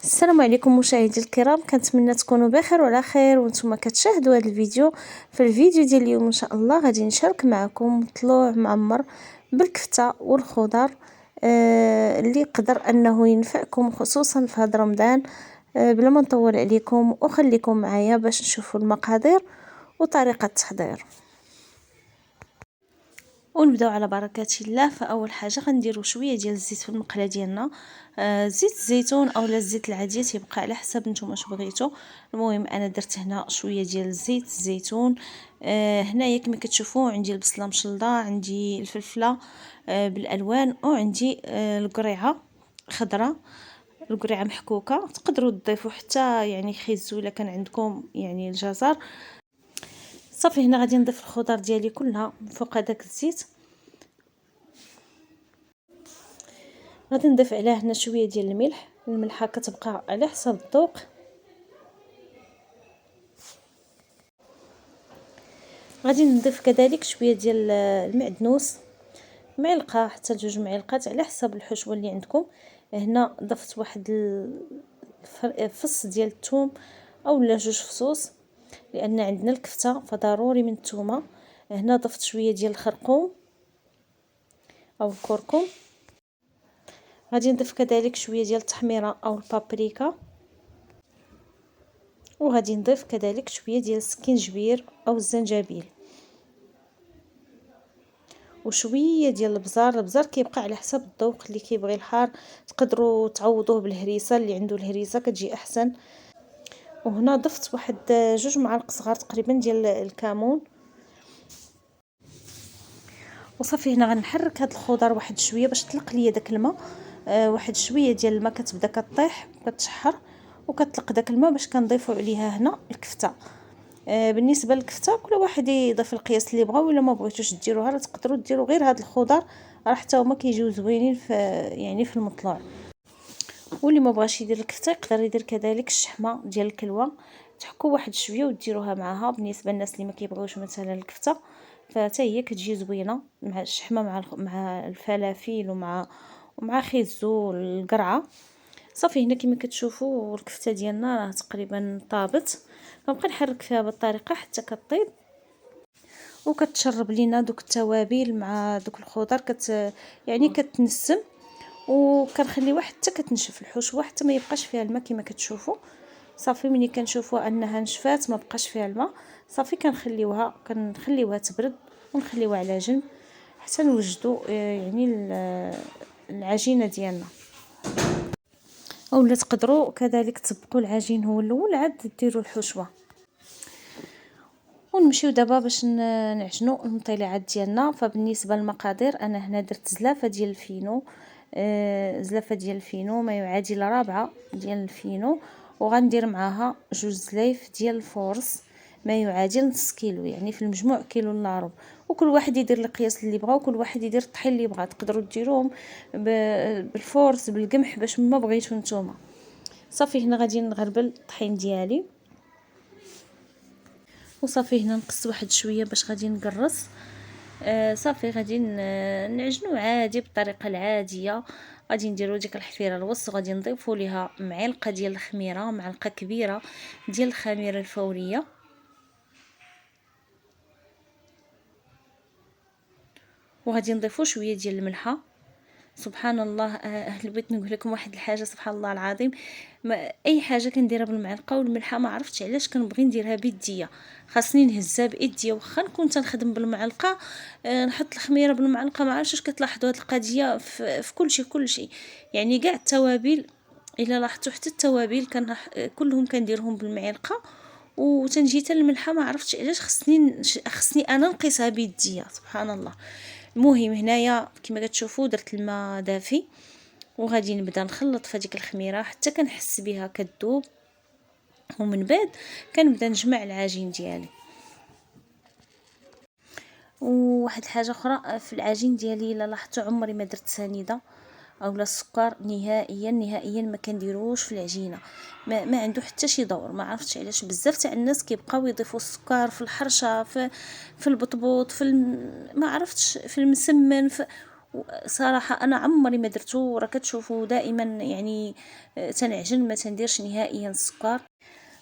السلام عليكم مشاهدي الكرام، كنتمنى تكونوا بخير وعلى خير وانتم كتشاهدوا هذا الفيديو. في الفيديو ديال اليوم ان شاء الله غادي نشارك معكم طلوع معمر بالكفته والخضر اللي يقدر انه ينفعكم خصوصا في هذا رمضان. بلا ما نطول عليكم وخليكم معايا باش نشوفوا المقادير وطريقه التحضير ونبداو على بركه الله. فاول حاجه غنديروا شويه ديال الزيت في المقله ديالنا، زيت الزيتون اولا الزيت العادي تيبقى على حسب نتوما اش بغيتو. المهم انا درت هنا شويه ديال زيت الزيتون. هنايا كما كتشوفوا عندي البصله مشلضه، عندي الفلفله بالالوان، وعندي القريعه خضراء، القريعه محكوكه. تقدروا تضيفوا حتى يعني خيزو الا كان عندكم يعني الجزر. صافي هنا غادي نضيف الخضر ديالي كلها فوق هذاك الزيت. غادي نضيف عليها هنا شويه ديال الملح، الملحه كتبقى على حسب الذوق. غادي نضيف كذلك شويه ديال المعدنوس، معلقه حتى 2 معالق على حسب الحشوه اللي عندكم. هنا ضفت واحد فص ديال الثوم اولا 2 فصوص، لان عندنا الكفته فضروري من الثومه. هنا ضفت شويه ديال الخرقوم او الكركم. غادي نضيف كذلك شويه ديال التحميره او البابريكا، وغادي نضيف كذلك شويه ديال السكينجبير او الزنجبيل، وشويه ديال البزار كيبقى على حسب الذوق اللي كيبغي الحار. تقدروا تعوضوه بالهريسه، اللي عنده الهريسه كتجي احسن. وهنا ضفت واحد 2 معالق صغار تقريبا ديال الكمون. وصافي هنا غنحرك هاد الخضر واحد شويه باش تطلق ليا داك الماء. واحد شويه ديال الماء كتبدا كطيح كتشحر وكتطلق داك الماء باش كنضيفوا عليها هنا الكفته. بالنسبه للكفته كل واحد يضيف القياس اللي بغاو، الا ما بغيتوش ديروها راه تقدروا ديروا غير هاد الخضر، راه حتى هما كيجيو زوينين في يعني في المطلوع. واللي ما بغاش يدير الكفته يقدر يدير كذلك الشحمه ديال الكلوه، تحكوا واحد شويه وديروها معها. بالنسبه للناس اللي ما كيبغيوش مثلا الكفته فحتى هي كتجي زوينه مع الشحمه مع الفلافل ومع خيزو القرعه. صافي هنا كما كتشوفوا الكفته ديالنا راه تقريبا طابت. كنبقى نحرك فيها بالطريقه حتى كطيب وكتشرب لينا دوك التوابل مع دوك الخضر يعني كتنسم. وكنخليوها حتى كتنشف الحشوه حتى ما يبقاش فيها الماء كما كتشوفوا. صافي ملي كنشوفوا انها نشفات ما بقاش فيها الماء، صافي كنخليوها تبرد ونخليوها على جنب حتى نوجدوا يعني العجينه ديالنا. اولا تقدروا كذلك تطبقوا العجين هو الاول عاد ديروا الحشوه. ونمشيو دابا باش نعجنوا المطيلعات ديالنا. فبالنسبه للمقادير انا هنا درت زلافه ديال الفينو، ما يعادل 4 ديال الفينو، وغندير معاها 2 زلايف ديال الفورص ما يعادل نص كيلو، يعني في المجموع كيلو الا ربع. وكل واحد يدير القياس اللي بغا، وكل واحد يدير الطحين اللي بغا. تقدروا ديروهم بالفورص بالقمح باش ما بغيتو نتوما. صافي هنا غادي نغربل الطحين ديالي، وصافي هنا نقص واحد شويه باش غادي نقرص. صافي غادي نعجنو عادي بالطريقه العاديه. غادي نديرو ديك الحفيره الوسط، وغادي نضيفوا ليها معلقه ديال الخميره، معلقه كبيره ديال الخميره الفوريه، وغادي نضيفوا شويه ديال الملحه. سبحان الله اهل البيت نقول لكم واحد الحاجه، سبحان الله العظيم، ما اي حاجه كنديرها بالمعلقه والملحه ما عرفتش علاش كنبغي نديرها بيديا، خاصني نهزها بايديا. واخا نكون تنخدم بالمعلقه نحط الخميره بالمعلقه، ما عرفتش كتلاحظوا هذه القضيه في كل شيء يعني كاع التوابل. الا لاحظتوا حتى التوابل كلهم كنديرهم بالمعلقه، وتنجي حتى الملحه ما عرفتش علاش خصني انا نقيسها بيديا، سبحان الله. المهم هنايا كما كتشوفوا درت الماء دافي، وغادي نبدا نخلط في هذيك الخميره حتى كنحس بها كتذوب، ومن بعد كنبدا نجمع العجين ديالي. وواحد الحاجه اخرى في العجين ديالي، الا لاحظتوا عمري ما درت سنيده اولا السكر نهائيا ما كنديروش في العجينه، ما عنده حتى شي دور. ما عرفتش علاش بزاف تاع الناس كيبقاو يضيفوا السكر في الحرشه، في البطبوط، ما عرفتش في المسمن صراحه انا عمري ما درتو، راه كتشوفوا دائما يعني تنعجن، ما تنديرش نهائيا السكر.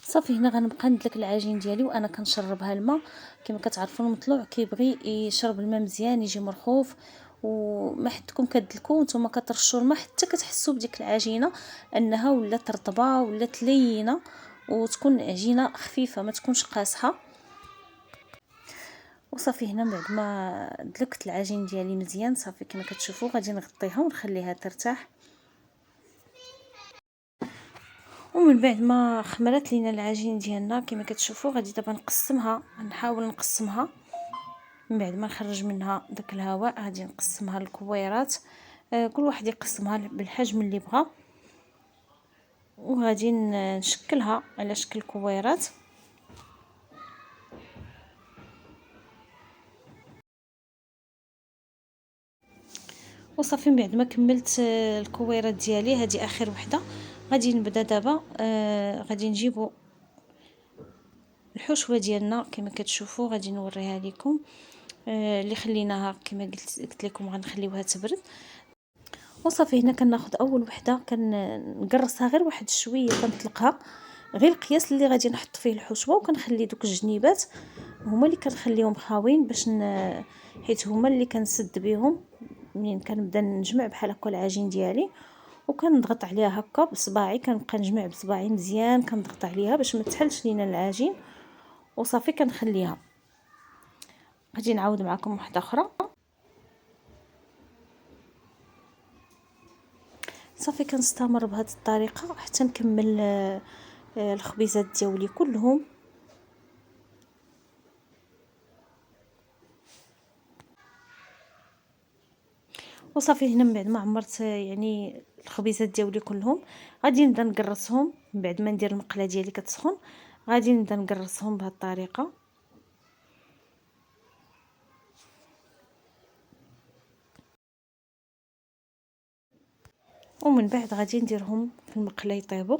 صافي هنا غنبقى ندلك العجين ديالي وانا كنشربها الماء. كما كتعرفوا المطلوع كيبغي يشرب الماء مزيان، يجي مرخوف. وما حدكم كدلكوا نتوما كترشوا الماء حتى كتحسوا بديك العجينه انها ولات رطبه ولات لينه، وتكون عجينه خفيفه ما تكونش قاصحه. وصافي هنا بعد ما دلكت العجين ديالي مزيان صافي كما كتشوفوا غادي نغطيها ونخليها ترتاح. ومن بعد ما خمرت لينا العجين ديالنا كما كتشوفوا غادي دابا نقسمها، نحاول نقسمها. من بعد ما نخرج منها داك الهواء غادي نقسمها لكويرات، كل واحد يقسمها بالحجم اللي بغا، وغادي نشكلها على شكل كويرات. وصافي من بعد ما كملت الكويرات ديالي، هذه اخر وحده. غادي نبدا دابا غادي نجيبو الحشوه ديالنا كما كتشوفوا، غادي نوريها لكم. اللي خليناها كما قلت لكم غنخليوها تبرد. وصافي هنا كناخذ اول وحده كنقرصها غير واحد شويه، كنطلقها غير القياس اللي غادي نحط فيه الحشوه، وكنخلي دوك الجنيبات هما اللي كنخليهم خاويين باش حيت هما اللي كنسد بهم منين كنبدا نجمع بحال هكا العجين ديالي. وكنضغط عليها هكا بصباعي، كنبقى نجمع بصباعي مزيان، كنضغط عليها باش ما تحلش لينا العجين. وصافي كنخليها. غادي نعاود معكم واحده اخرى. صافي كنستمر بهذه الطريقه حتى نكمل الخبيزات ديالي كلهم. وصافي هنا من بعد ما عمرت يعني الخبيزات ديالي كلهم غادي نبدا نقرصهم. من بعد ما ندير المقله ديالي كتسخن غادي نبدا نقرصهم بهذه الطريقه. ومن بعد غادي نديرهم في المقله يطيبوا.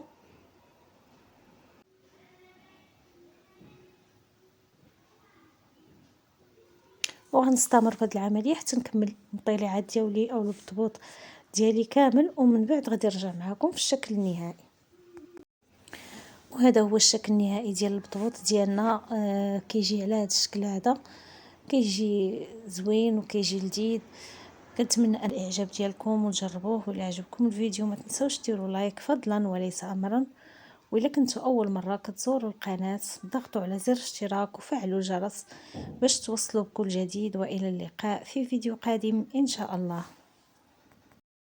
وغنستمر في هذه العمليه حتى نكمل المطيلعات ديالي او البطبوط ديالي كامل. ومن بعد غادي نرجع معكم في الشكل النهائي. وهذا هو الشكل النهائي ديال البطبوط ديالنا. كيجي على هذا الشكل هذا، كيجي زوين وكيجي لذيذ. كنتمنى الاعجاب ديالكم وتجربوه. وإلا عجبكم الفيديو ما تنسوش ديروا لايك فضلا وليس امرا. وإلا كنتوا اول مره كتزوروا القناه ضغطوا على زر اشتراك وفعلوا الجرس باش توصلوا بكل جديد. والى اللقاء في فيديو قادم ان شاء الله.